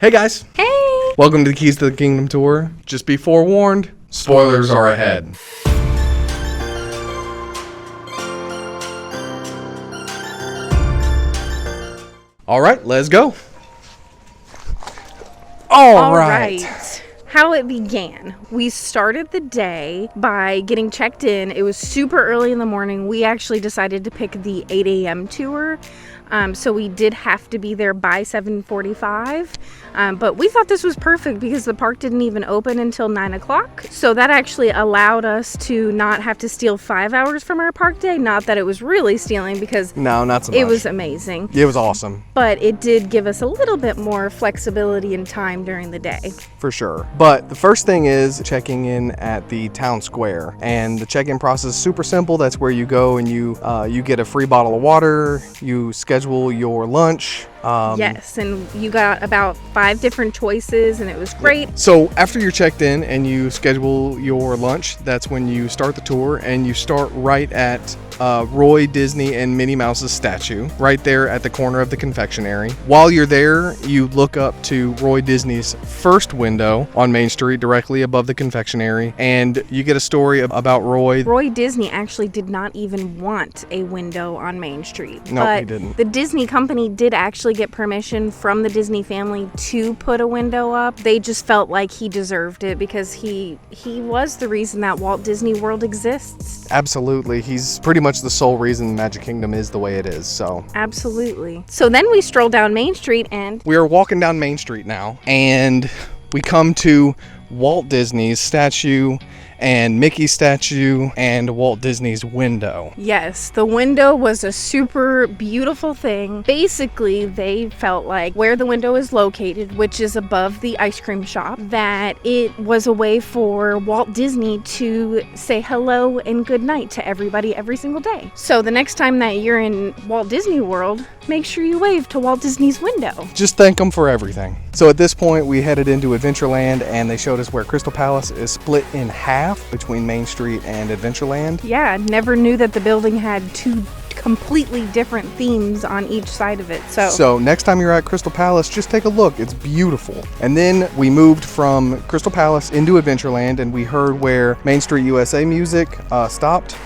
Hey guys, Hey! welcome to the Keys to the Kingdom tour. Just be forewarned, spoilers are ahead. All right, let's go. All right. How it began. We started the day by getting checked in. It was super early in the morning. We actually decided to pick the 8 a.m. tour. So we did have to be there by 7:45. But we thought this was perfect because the park didn't even open until 9 o'clock. So that actually allowed us to not have to steal 5 hours from our park day. Not that it was really stealing, because No, not so much. it was amazing. It was awesome. But it did give us a little bit more flexibility and time during the day. For sure. But the first thing is checking in at the town square. And the check-in process is super simple. That's where you go and you get a free bottle of water, you schedule your lunch. Yes, and you got about 5 different choices, and it was great. So after you're checked in and you schedule your lunch, that's when you start the tour, and you start right at Roy Disney and Minnie Mouse's statue, right there at the corner of the confectionery. While you're there, you look up to Roy Disney's first window on Main Street, directly above the confectionery, and you get a story about Roy. Roy Disney actually did not even want a window on Main Street. No, but he didn't. The Disney company did actually get permission from the Disney family to put a window up. They just felt like he deserved it because he was the reason that Walt Disney World exists. Absolutely. He's pretty much the sole reason Magic Kingdom is the way it is, so. Absolutely. So then we strolled down Main Street and We are walking down Main Street now, and we come to Walt Disney's statue and Mickey's statue and Walt Disney's window. yes, the window was a super beautiful thing. Basically, they felt like where the window is located, which is above the ice cream shop, that it was a way for Walt Disney to say hello and good night to everybody every single day. So the next time that you're in Walt Disney World, make sure you wave to Walt Disney's window. Just thank them for everything. So at this point, we headed into Adventureland, and they showed us where Crystal Palace is split in half between Main Street and Adventureland. Yeah, never knew that the building had 2 completely different themes on each side of it. So next time you're at Crystal Palace, just take a look. It's beautiful. And then we moved from Crystal Palace into Adventureland, and we heard where Main Street USA music stopped.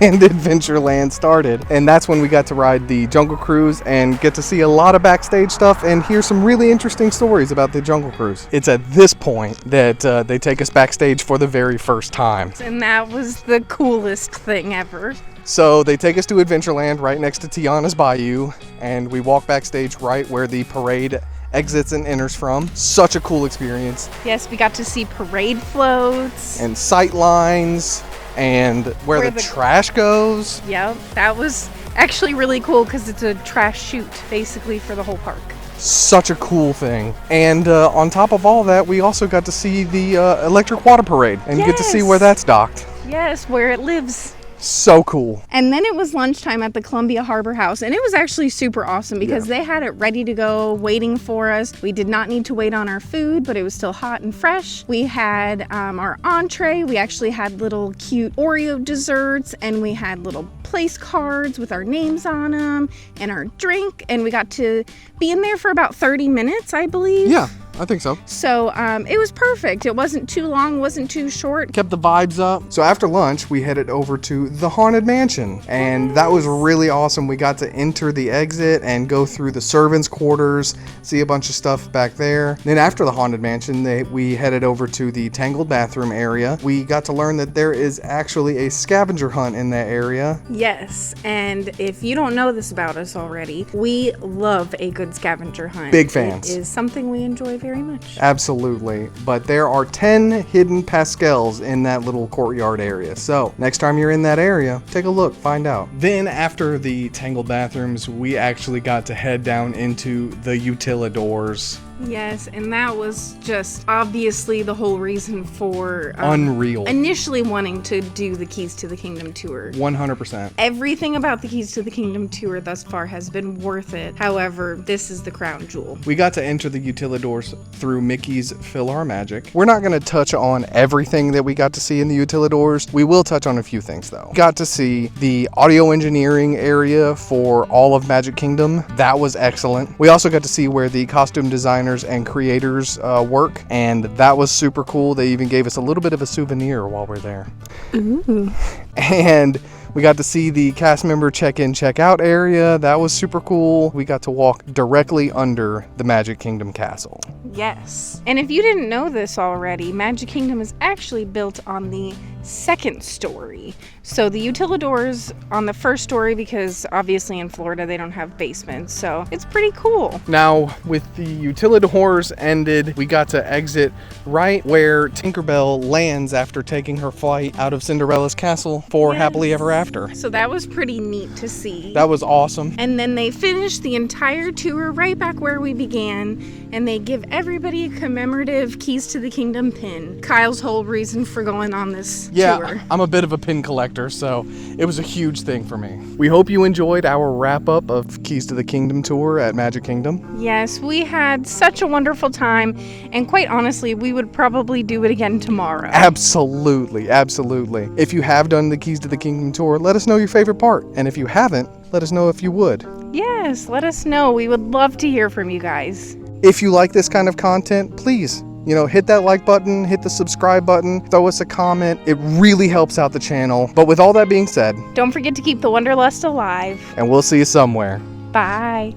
And Adventureland started, and that's when we got to ride the Jungle Cruise and get to see a lot of backstage stuff and hear some really interesting stories about the Jungle Cruise. It's at this point that they take us backstage for the very first time. And that was the coolest thing ever. So they take us to Adventureland right next to Tiana's Bayou, and we walk backstage right where the parade exits and enters from. Such a cool experience. Yes, we got to see parade floats. And sight lines, and where the trash goes. Yep, that was actually really cool because it's a trash chute basically for the whole park. Such a cool thing. And on top of all that, we also got to see the electric water parade and get to see where that's docked. Yes, where it lives. So cool. And then it was lunchtime at the Columbia Harbor House, and it was actually super awesome because they had it ready to go, waiting for us. We did not need to wait on our food, but it was still hot and fresh. We had our entree. We actually had little cute Oreo desserts, and we had little place cards with our names on them, and our drink, and we got to be in there for about 30 minutes, I believe. Yeah, I think so. So it was perfect. It wasn't too long, wasn't too short. Kept the vibes up. So after lunch, we headed over to the Haunted Mansion, and that was really awesome. We got to enter the exit and go through the servants' quarters, see a bunch of stuff back there. Then after the Haunted Mansion, we headed over to the Tangled Bathroom area. We got to learn that there is actually a scavenger hunt in that area. Yes, and if you don't know this about us already, we love a good scavenger hunt. Big fans. It is something we enjoy very much. Absolutely. But there are 10 hidden Pascals in that little courtyard area. So next time you're in that area, take a look, find out. Then after the Tangled Bathrooms, we actually got to head down into the Utilidors Yes, and that was just obviously the whole reason for Unreal. initially wanting to do the Keys to the Kingdom tour. 100%. Everything about the Keys to the Kingdom tour thus far has been worth it. However, this is the crown jewel. We got to enter the Utilidors through Mickey's PhilharMagic. We're not going to touch on everything that we got to see in the Utilidors. We will touch on a few things though. Got to see the audio engineering area for all of Magic Kingdom. That was excellent. We also got to see where the costume designers and creators work, and that was super cool. They even gave us a little bit of a souvenir while we're there. Ooh. And we got to see the cast member check-in, check-out area. That was super cool. We got to walk directly under the Magic Kingdom castle. Yes. And if you didn't know this already, Magic Kingdom is actually built on the second story. So the Utilidors on the first story, because obviously in Florida they don't have basements, so it's pretty cool. Now, with the Utilidors ended, we got to exit right where Tinkerbell lands after taking her flight out of Cinderella's castle for Yes. Happily Ever After. So that was pretty neat to see. That was awesome. And then they finished the entire tour right back where we began, and they give everybody a commemorative Keys to the Kingdom pin. Kyle's whole reason for going on this Yeah, tour. I'm a bit of a pin collector, so it was a huge thing for me. We hope you enjoyed our wrap-up of Keys to the Kingdom tour at Magic Kingdom. Yes, we had such a wonderful time, and quite honestly, we would probably do it again tomorrow. Absolutely, absolutely. If you have done the Keys to the Kingdom tour, let us know your favorite part. And if you haven't, let us know if you would. Yes, let us know. We would love to hear from you guys. If you like this kind of content, please, hit that like button, hit the subscribe button, throw us a comment. It really helps out the channel. But with all that being said, Don't forget to keep the Wanderlust alive. and we'll see you somewhere. Bye.